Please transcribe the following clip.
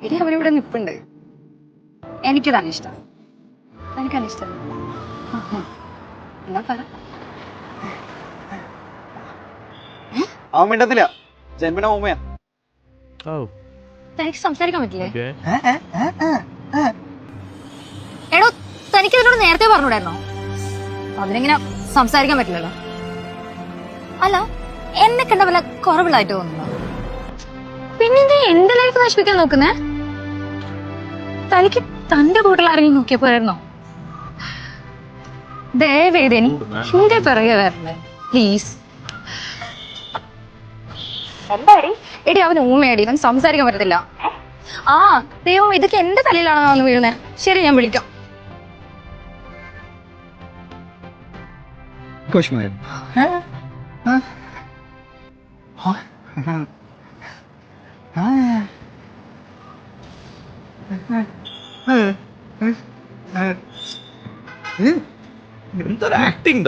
എടി അവരിവിടെ നിപ്പുണ്ട്. എനിക്കിതാണ് ഇഷ്ടം. എനിക്കാണ് ഇഷ്ടം. എന്നാ പറ. അവൻ മിണ്ടത്തില്ല. ജന്മന ഓമയാ. തനിക്ക് സംസാരിക്കാൻ പറ്റില്ലേ? എടോ, തനിക്ക് ഇതിനോട് നേരത്തെ പറഞ്ഞൂടായിരുന്നോ? അതിനെങ്ങനെ സംസാരിക്കാൻ പറ്റില്ലല്ലോ. അല്ല, എന്നെ കണ്ട വല്ല കുറവിലായിട്ട് തോന്നുന്നു. പിന്നെന്താ എന്റെ ലൈഫ് നശിപ്പിക്കാൻ നോക്കുന്നേ? തനിക്ക് തന്റെ കൂട്ടിൽ ആരെങ്കിലും നോക്കിയ പോരായിരുന്നോ? ദയവേദനി എന്റെ പിറകെ വരണേ പ്ലീസ്. എന്താടി എടി, അവൻ ഊമയടി, അവൻ സംസാരിക്കാൻ പറ്റത്തില്ല. ആ ദൈവം, ഇതൊക്കെ എന്റെ തലയിലാണോ വന്ന് വീഴുന്നേ? ശരി, ഞാൻ വിളിക്കാം. എന്തൊരു ആക്ടിങ്.